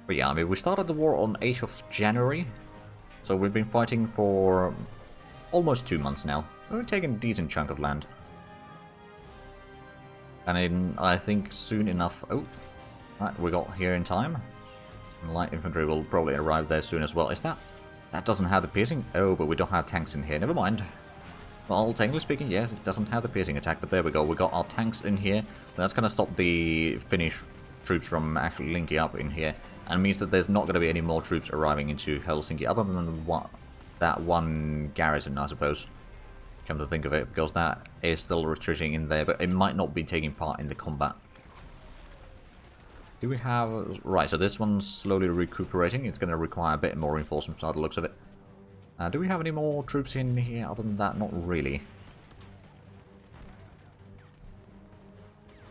But yeah, I mean, we started the war on 8th of January, so we've been fighting for almost 2 months now. We've taken a decent chunk of land. And I think soon enough... Oh, right, we got here in time. And light infantry will probably arrive there soon as well. Is that... That doesn't have the piercing? Oh, but we don't have tanks in here. Never mind. Well, technically speaking, yes, it doesn't have the piercing attack, but there we go. We got our tanks in here. That's going to stop the Finnish troops from actually linking up in here. And means that there's not going to be any more troops arriving into Helsinki, other than that one garrison, I suppose. Come to think of it, because that is still retreating in there, but it might not be taking part in the combat. Do we have... Right, so this one's slowly recuperating. It's going to require a bit more reinforcements by the looks of it. Do we have any more troops in here? Other than that, not really.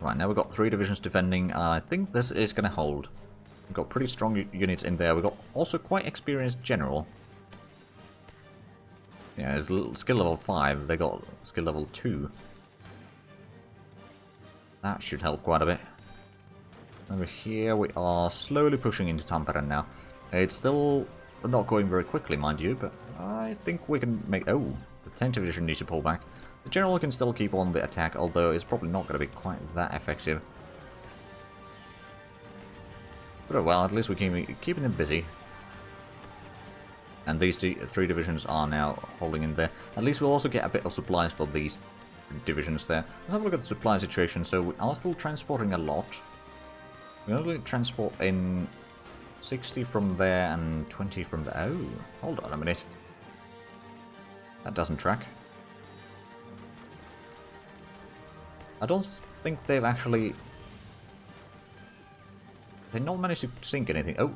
Right, now we've got 3 divisions defending. I think this is going to hold. We've got pretty strong units in there. We've got also quite experienced general. Yeah, it's skill level 5. They got skill level 2. That should help quite a bit. Over here we are slowly pushing into Tampere now. It's still not going very quickly, mind you, but I think we can make... Oh, the 10th division needs to pull back. The general can still keep on the attack, although it's probably not going to be quite that effective. But oh well, at least we're keeping them busy. And these 3 divisions are now holding in there. At least we'll also get a bit of supplies for these divisions there. Let's have a look at the supply situation. So we are still transporting a lot. We only transport in 60 from there and 20 from there. Oh, hold on a minute. That doesn't track. I don't think they've actually... They've not managed to sink anything. Oh!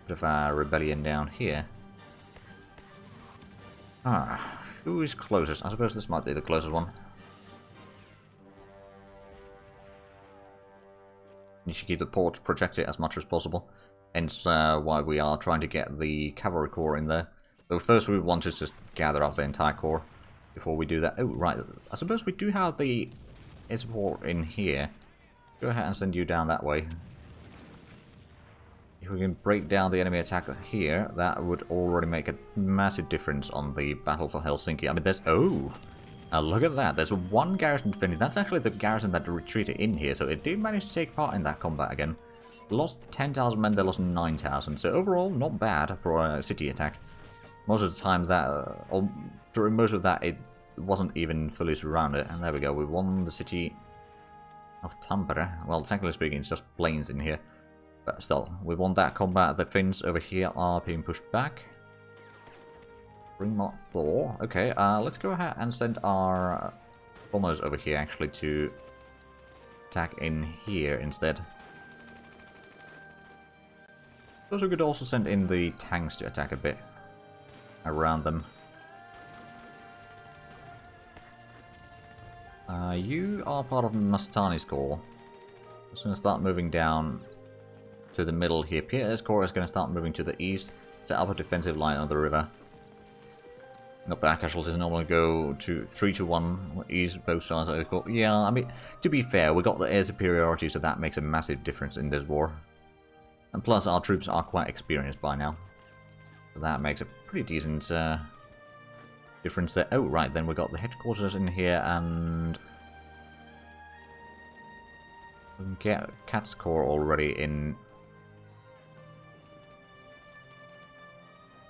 Bit of a rebellion down here. Ah, who is closest? I suppose this might be the closest one. You should keep the ports protected as much as possible. Hence why we are trying to get the cavalry corps in there. But first we want to just gather up the entire corps before we do that. Oh, right. I suppose we do have the support in here. Go ahead and send you down that way. If we can break down the enemy attack here, that would already make a massive difference on the battle for Helsinki. I mean, there's... Oh! Look at that. There's one garrison defending. That's actually the garrison that retreated in here, so it did manage to take part in that combat again. They lost 10,000 men, they lost 9,000. So overall, not bad for a city attack. Most of the time, during most of that, it wasn't even fully surrounded. And there we go. We won the city of Tampere. Well, technically speaking, it's just plains in here. But still, we won that combat. The Finns over here are being pushed back. Bring Mark Thor. Okay, let's go ahead and send our bombers over here, actually, to attack in here instead. Those we could also send in the tanks to attack a bit around them. You are part of Mastani's corps. Just going to start moving down to the middle here. Pierre's corps is going to start moving to the east, set up a defensive line on the river. The back casualties normally go to 3-1 east, both sides of the corps. Yeah, I mean, to be fair, we got the air superiority, so that makes a massive difference in this war. And plus, our troops are quite experienced by now. So that makes a pretty decent difference there. Oh, right, then we got the headquarters in here, and we can get Cat's Corps already in.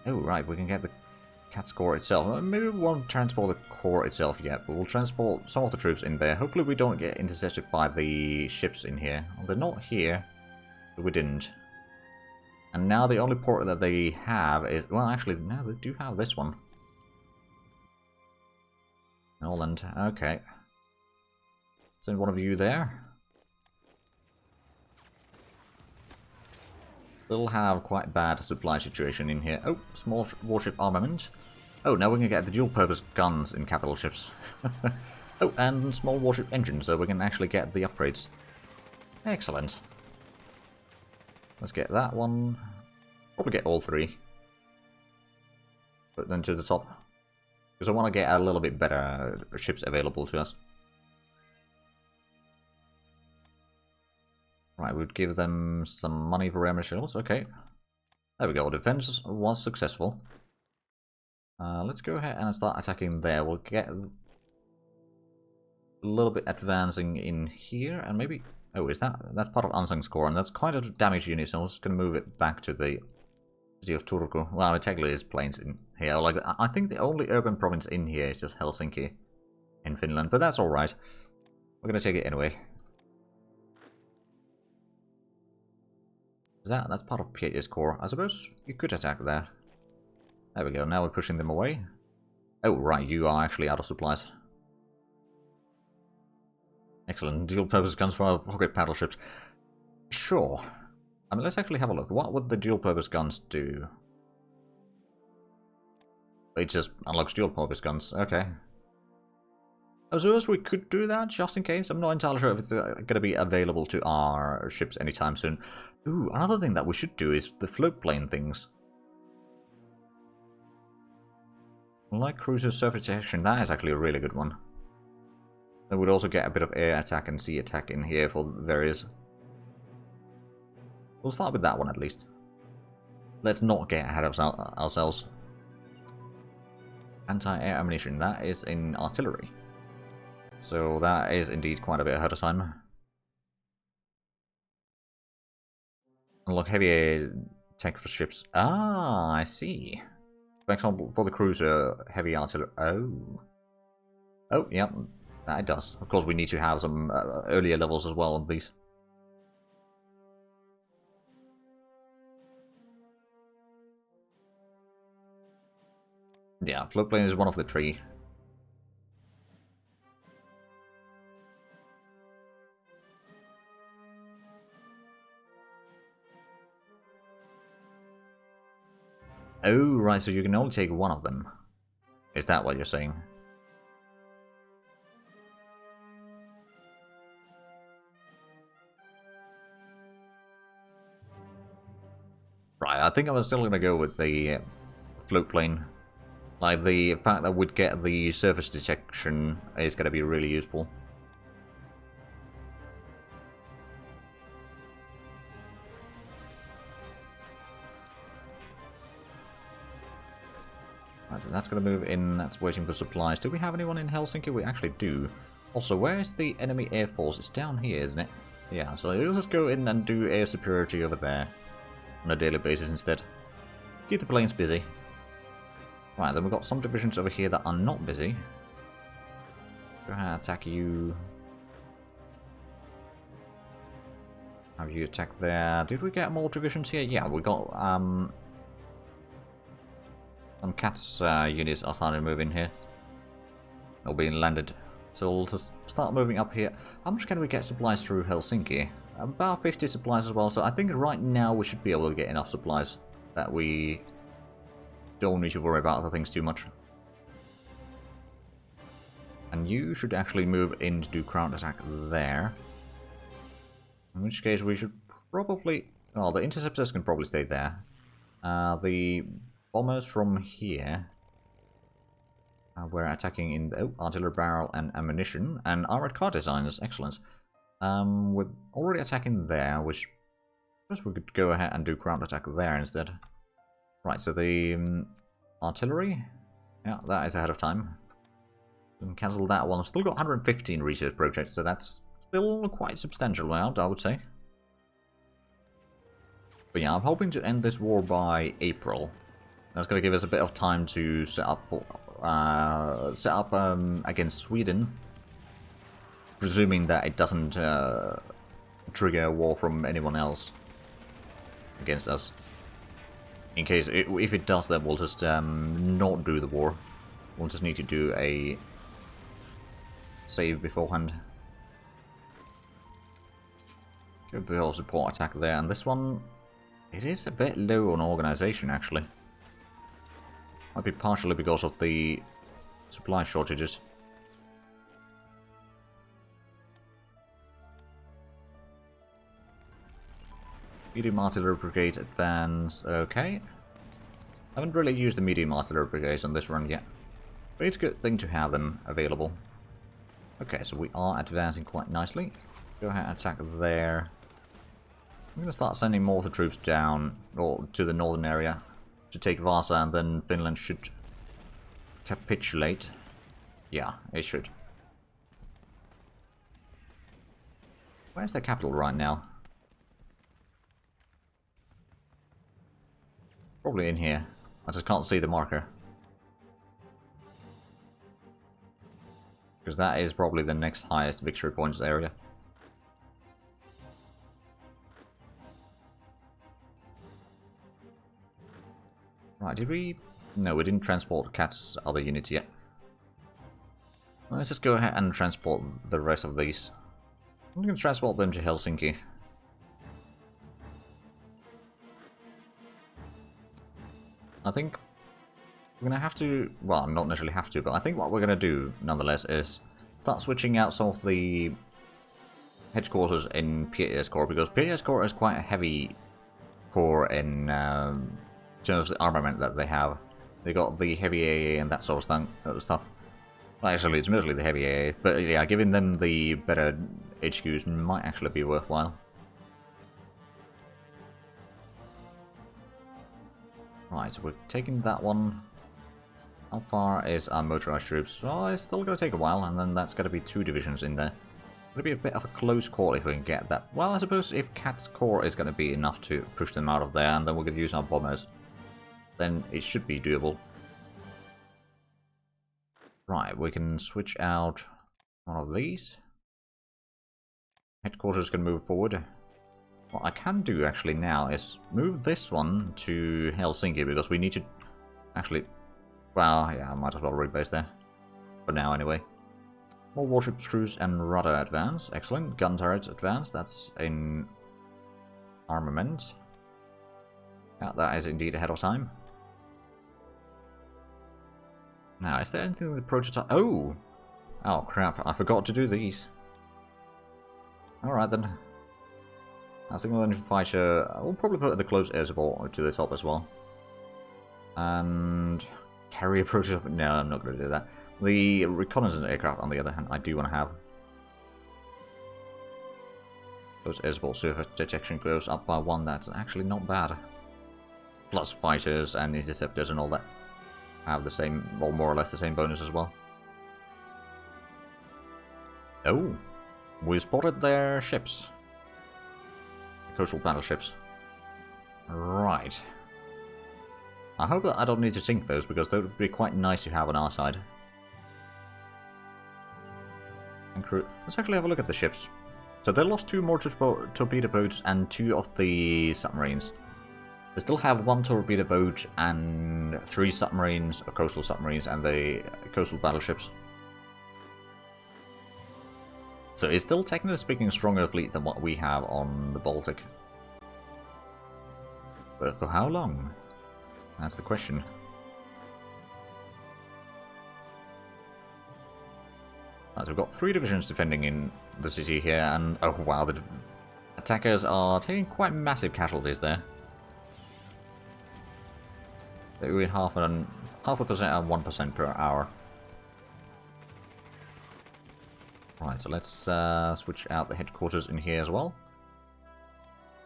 Oh, right, we can get the Cat's Corps itself. Maybe we won't transport the corps itself yet, but we'll transport some of the troops in there. Hopefully we don't get intercepted by the ships in here. Well, they're not here, but we didn't. And now the only port that they have is... Well, actually, no, they do have this one. Noland, okay. Send one of you there. They'll have quite bad supply situation in here. Oh, small warship armament. Oh, now we can get the dual-purpose guns in capital ships. Oh, and small warship engines, so we can actually get the upgrades. Excellent. Let's get that one. Probably get all 3. Put them to the top. Because I want to get a little bit better ships available to us. Right, we'd give them some money for air shells. Okay. There we go. Defense was successful. Let's go ahead and start attacking there. We'll get a little bit advancing in here, and maybe... Oh, that's part of Ansang's core, and that's quite a damage unit, so I'm just going to move it back to the city of Turku. Well, it technically is plains in here. Like, I think the only urban province in here is just Helsinki in Finland, but that's alright. We're going to take it anyway. That's part of Pieter's core. I suppose you could attack there. There we go, now we're pushing them away. Oh, right, you are actually out of supplies. Excellent. Dual-purpose guns for our rocket battleships. Sure. I mean, let's actually have a look. What would the dual-purpose guns do? It just unlocks dual-purpose guns. Okay. I suppose we could do that, just in case. I'm not entirely sure if it's going to be available to our ships anytime soon. Ooh, another thing that we should do is the float plane things. Like cruiser surface detection, that is actually a really good one. Then we'd also get a bit of air attack and sea attack in here for various... We'll start with that one at least. Let's not get ahead of ourselves. Anti-air ammunition, that is in artillery. So that is indeed quite a bit ahead of time. Unlock heavy air tech for ships. Ah, I see. For example, for the cruiser, heavy artillery. Oh. Oh, yeah, that it does. Of course, we need to have some earlier levels as well on these. Yeah, float plane is one of the three. Oh, right, so you can only take one of them. Is that what you're saying? Right, I think I'm still going to go with the float plane. Like, the fact that we'd get the surface detection is going to be really useful. Right, so that's going to move in, that's waiting for supplies. Do we have anyone in Helsinki? We actually do. Also, where is the enemy air force? It's down here, isn't it? Yeah, so let's just go in and do air superiority over there on a daily basis instead. Keep the planes busy. Right, then we've got some divisions over here that are not busy. Go ahead and attack you. Have you attack there? Did we get more divisions here? Yeah, we got some cats units are starting to move in here. They'll be landed. So we'll just start moving up here. How much can we get supplies through Helsinki? About 50 supplies as well. So I think right now we should be able to get enough supplies that we don't need to worry about other things too much. And you should actually move in to do ground attack there. In which case we should probably... Well, the interceptors can probably stay there. The bombers from here... we're attacking in artillery barrel and ammunition. And armored car designers, excellent. We're already attacking there, which... I suppose we could go ahead and do ground attack there instead. Right, so the artillery... Yeah, that is ahead of time. We can cancel that one. I've still got 115 research projects, so that's still quite a substantial amount, I would say. But yeah, I'm hoping to end this war by April. That's going to give us a bit of time to set up for against Sweden, presuming that it doesn't trigger a war from anyone else against us. In case, if it does, then we'll just not do the war. We'll just need to do a save beforehand. Go build support attack there, and this one, it is a bit low on organization actually. Might be partially because of the supply shortages. Medium artillery brigade advance, okay. Haven't really used the medium artillery brigades on this run yet, but it's a good thing to have them available. Okay, so we are advancing quite nicely. Go ahead and attack there. I'm gonna start sending more of the troops down, or to the northern area, to take Vasa, and then Finland should capitulate. Yeah, it should. Where's the capital right now? Probably in here. I just can't see the marker. Because that is probably the next highest victory points area. Right, did we... No, we didn't transport Cat's other units yet. Let's just go ahead and transport the rest of these. I'm going to transport them to Helsinki. I think we're going to have to... Well, not necessarily have to, but I think what we're going to do, nonetheless, is start switching out some of the headquarters in PAS Corps, because PAS Corps is quite a heavy corps in terms of the armament that they have. They got the heavy AA and that sort of stuff. Well, actually, it's mostly the heavy AA, but yeah, giving them the better HQs might actually be worthwhile. Right, so we're taking that one. How far is our motorized troops? Well, it's still going to take a while, and then that's going to be 2 divisions in there. It'll be a bit of a close call if we can get that. Well, I suppose if Cat's Corps is going to be enough to push them out of there, and then we're going to use our bombers, then it should be doable. Right, we can switch out one of these. Headquarters can move forward. What I can do actually now is move this one to Helsinki, because we need to actually... Well, yeah, I might as well rebase there. For now, anyway. More warships, crews, and rudder advance. Excellent. Gun turrets advance. That's in armament. Yeah, that is indeed ahead of time. Now, is there anything in the prototype? Oh! Oh, crap. I forgot to do these. Alright, then. I think we'll fighter. We'll probably put the close air support to the top as well. And carrier prototype. No, I'm not going to do that. The reconnaissance aircraft, on the other hand, I do want to have. Close air support surface detection goes up by 1. That's actually not bad. Plus fighters and interceptors and all that have the same, or more or less the same bonus as well. Oh, we spotted their ships. Coastal battleships. Right. I hope that I don't need to sink those, because they would be quite nice to have on our side. And crew. Let's actually have a look at the ships. So they lost 2 more torpedo boats and 2 of the submarines. They still have 1 torpedo boat and 3 submarines, or coastal submarines, and the coastal battleships. So it's still, technically speaking, a stronger fleet than what we have on the Baltic. But for how long? That's the question. Right, so we've got 3 divisions defending in the city here, and oh wow, the attackers are taking quite massive casualties there. They're doing half a percent and 1% per hour. Right, so let's switch out the headquarters in here as well.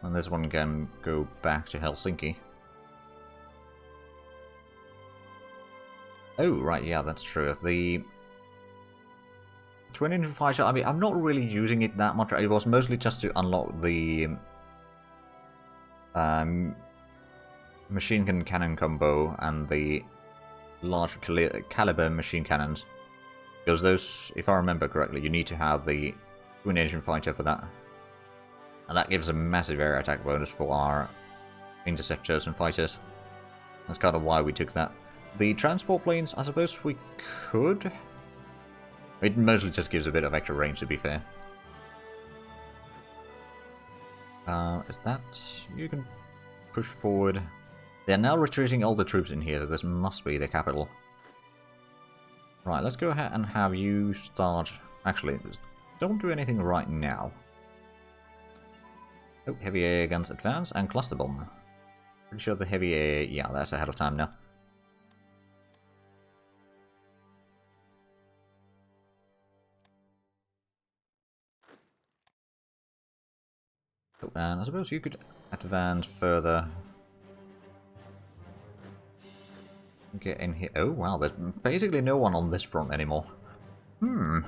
And this one can go back to Helsinki. Oh, right, yeah, that's true. The twin engine fighter, I mean, I'm not really using it that much. It was mostly just to unlock the machine gun cannon combo and the large caliber machine cannons. Because those, if I remember correctly, you need to have the twin engine fighter for that. And that gives a massive air attack bonus for our interceptors and fighters. That's kind of why we took that. The transport planes, I suppose we could. It mostly just gives a bit of extra range, to be fair. Is that... You can push forward. They're now retreating all the troops in here, so this must be the capital. Right, let's go ahead and have you start... Actually, don't do anything right now. Oh, heavy air guns advance and cluster bomb. Pretty sure the heavy air... Yeah, that's ahead of time now. Oh, and I suppose you could advance further. Get in here. Oh wow, there's basically no one on this front anymore. Now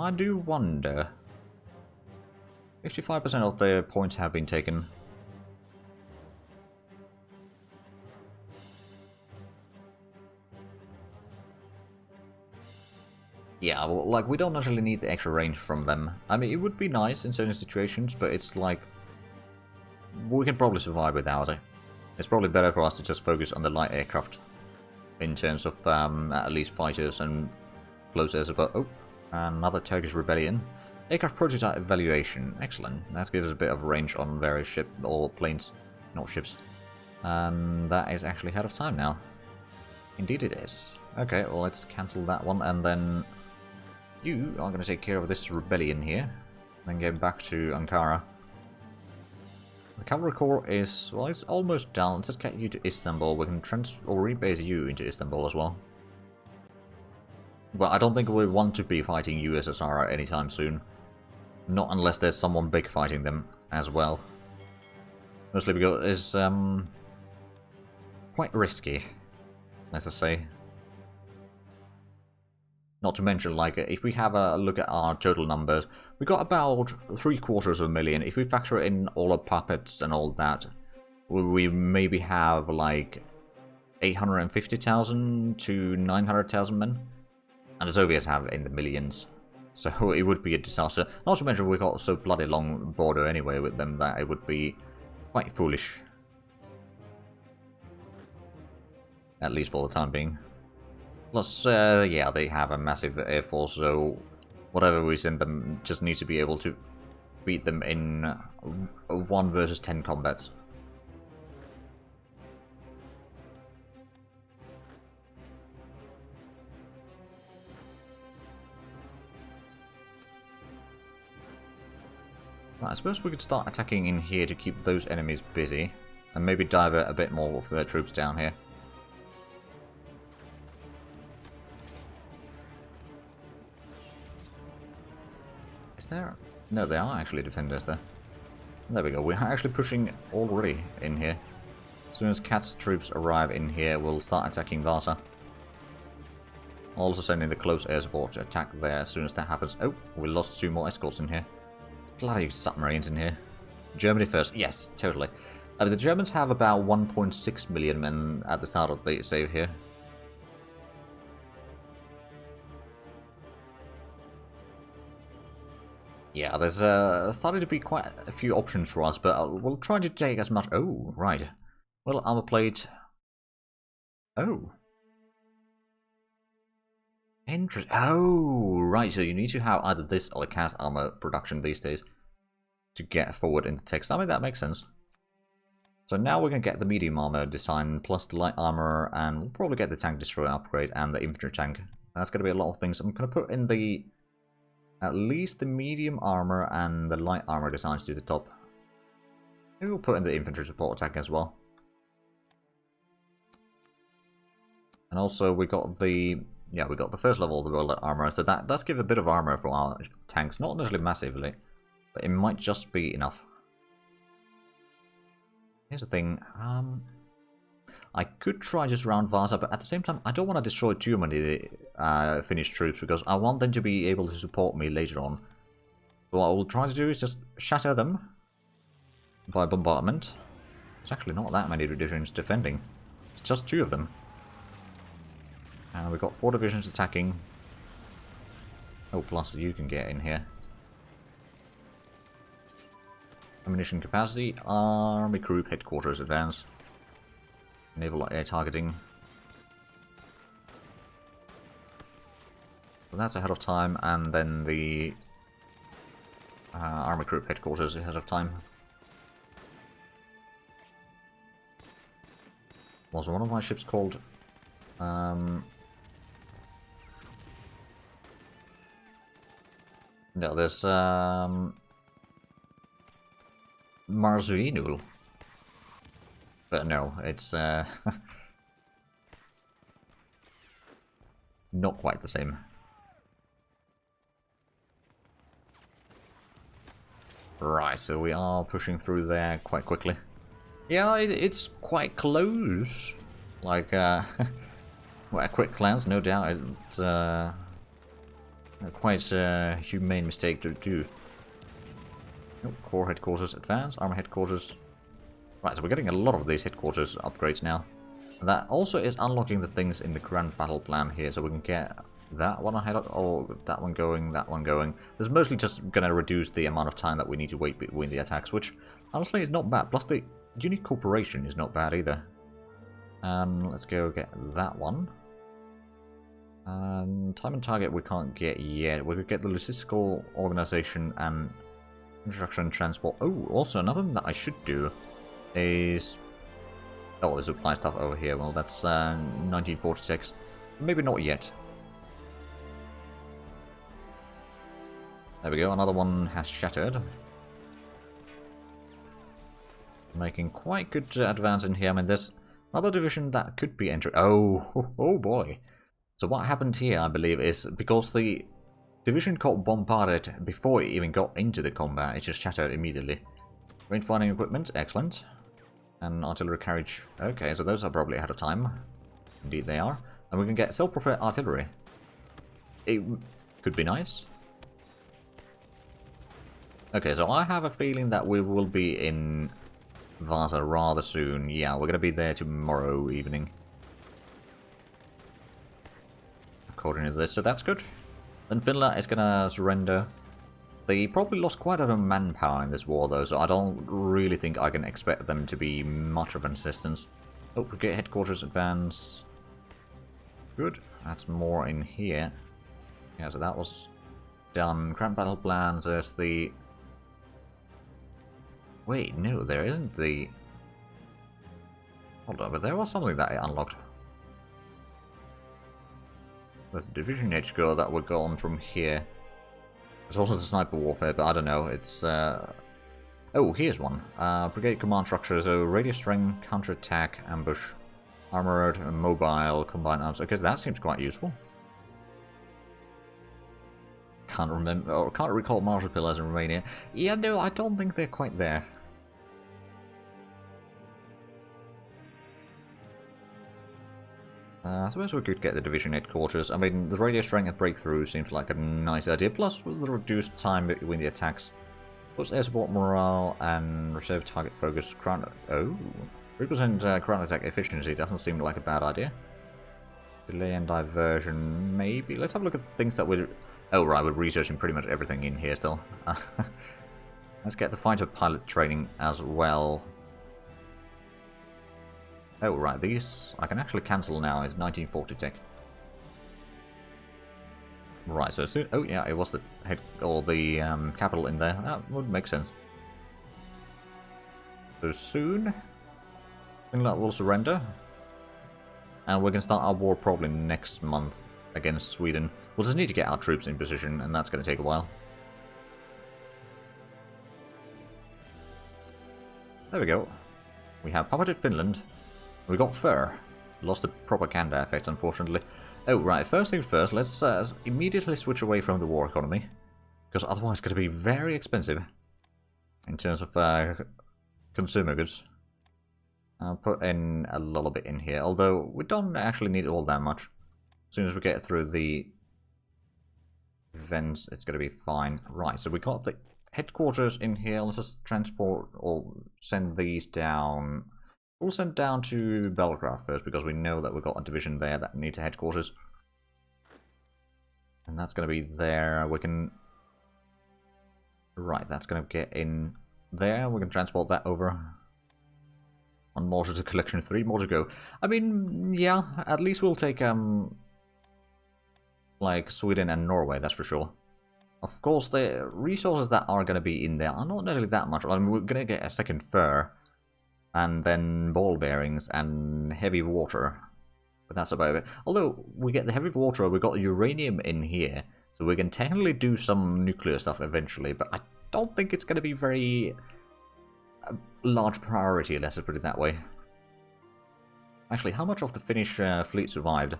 I do wonder. 55% of the points have been taken. Yeah, well, like, we don't actually need the extra range from them. I mean, it would be nice in certain situations, but it's like... we can probably survive without it. It's probably better for us to just focus on the light aircraft. In terms of, at least fighters and close air support. Oh, another Turkish rebellion. Aircraft prototype evaluation. Excellent. That gives us a bit of range on various ships, or planes. Not ships. And that is actually ahead of time now. Indeed it is. Okay, well, let's cancel that one, and then... you are going to take care of this rebellion here, then get back to Ankara. The cavalry corps is, well, it's almost down. Let's just get you to Istanbul. We can rebase you into Istanbul as well. Well, I don't think we want to be fighting USSR anytime soon. Not unless there's someone big fighting them as well. Mostly because it's quite risky, let's just say. Not to mention, like, if we have a look at our total numbers, we got about 750,000. If we factor in all our puppets and all that, we maybe have, like, 850,000 to 900,000 men. And the Soviets have in the millions. So it would be a disaster. Not to mention, we got so bloody long border anyway with them that it would be quite foolish. At least for the time being. Plus, yeah, they have a massive air force, so whatever we send them just need to be able to beat them in 1 versus 10 combats. Right, I suppose we could start attacking in here to keep those enemies busy, and maybe divert a bit more of their troops down here. Is there? No, they are actually defenders there. There we go, we're actually pushing already in here. As soon as Cat's troops arrive in here, we'll start attacking Vasa. Also sending the close air support to attack there as soon as that happens. Oh, we lost 2 more escorts in here. Bloody submarines in here. Germany first. Yes, totally. The Germans have about 1.6 million men at the start of the save here. Yeah, there's starting to be quite a few options for us, but we'll try to take as much... Oh, right. Well, armor plate... Oh. Interesting. Oh, right, so you need to have either this or the cast armor production these days to get forward into text. I mean, that makes sense. So now we're going to get the medium armor design plus the light armor, and we'll probably get the tank destroyer upgrade and the infantry tank. That's going to be a lot of things. I'm going to put in the... at least the medium armor and the light armor designs to the top. Maybe we'll put in the infantry support attack as well. And also we got the... yeah, we got the first level of the light armor, so that does give a bit of armor for our tanks. Not necessarily massively, but it might just be enough. Here's the thing, I could try just around Vasa, but at the same time, I don't want to destroy too many Finnish troops, because I want them to be able to support me later on. So what I will try to do is just shatter them by bombardment. It's actually not that many divisions defending. It's just 2 of them. And we've got 4 divisions attacking. Oh, plus you can get in here. Ammunition capacity, army group headquarters advance. Naval air targeting. So that's ahead of time, and then the army group headquarters ahead of time. Was one of my ships called... no, there's Marzuinul. But no, it's not quite the same. Right, so we are pushing through there quite quickly. Yeah, it's quite close. Like, well, a quick glance, no doubt, it's quite a humane mistake to do. Oh, core headquarters advance, armor headquarters. Right, so we're getting a lot of these headquarters upgrades now. That also is unlocking the things in the grand battle plan here, so we can get that one ahead of, oh, that one going, that one going. This is mostly just going to reduce the amount of time that we need to wait between the attacks, which honestly is not bad. Plus the unit cooperation is not bad either. Let's go get that one. Time and target we can't get yet. We could get the logistical organization and infrastructure and transport. Oh, also another thing that I should do is... Oh, the supply stuff over here. Well, that's 1946. Maybe not yet. There we go. Another one has shattered. Making quite good advance in here. I mean, there's another division that could be entering. Oh boy. So what happened here, I believe, is because the division got bombarded before it even got into the combat, it just shattered immediately. Range fighting equipment, excellent. And artillery carriage. Okay, so those are probably ahead of time. Indeed they are. And we can get self-propelled artillery. It could be nice. Okay, so I have a feeling that we will be in Vasa rather soon. Yeah, we're going to be there tomorrow evening. According to this, so that's good. Then Finland is going to surrender. They probably lost quite a lot of manpower in this war, though, so I don't really think I can expect them to be much of an assistance. Oh, brigade headquarters advance. Good. That's more in here. Yeah, so that was done. Grand battle plans. There's the... Wait, no, there isn't the... Hold on, but there was something that I unlocked. There's a division edge girl that would go on from here. There's also the sniper warfare, but I don't know. It's oh, here's one. Brigade command structure. So radio strength, counterattack, ambush, armored, mobile, combined arms. Okay, that seems quite useful. Can't remember or can't recall martial pillars in Romania. Yeah, no, I don't think they're quite there. I suppose we could get the division headquarters. I mean, the radio strength and breakthrough seems like a nice idea. Plus, with the reduced time between the attacks, plus air support morale and reserve target focus. Oh, 3% ground attack efficiency doesn't seem like a bad idea. Delay and diversion, maybe. Let's have a look at the things that we're... Oh, right, we're researching pretty much everything in here still. Let's get the fighter pilot training as well. Oh, right, these I can actually cancel now. It's 1940 tech. Right, so soon... Oh, yeah, it was the head or the capital in there. That would make sense. So soon, Finland will surrender. And we can start our war probably next month against Sweden. We'll just need to get our troops in position, and that's going to take a while. There we go. We have puppeted Finland. We got fur. Lost the propaganda effect, unfortunately. Oh, right. First things first, let's immediately switch away from the war economy. Because otherwise it's going to be very expensive. In terms of consumer goods. I'll put in a little bit in here. Although, we don't actually need all that much. As soon as we get through the events, it's going to be fine. Right, so we got the headquarters in here. Let's just transport or send these down... We'll send down to Belgrade first, because we know that we've got a division there that needs a headquarters. And that's going to be there. We can... Right, that's going to get in there. We can transport that over. One more to collection, 3 more to go. I mean, yeah, at least we'll take, like, Sweden and Norway, that's for sure. Of course, the resources that are going to be in there are not necessarily that much. I mean, we're going to get a second fur. And then ball bearings and heavy water. But that's about it. Although, we get the heavy water, we got uranium in here. So we can technically do some nuclear stuff eventually. But I don't think it's going to be very large priority, let's put it that way. Actually, how much of the Finnish fleet survived?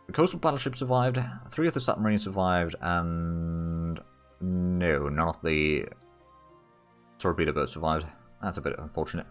The coastal battleship survived, 3 of the submarines survived, and... No, none of the torpedo boat survived. That's a bit unfortunate.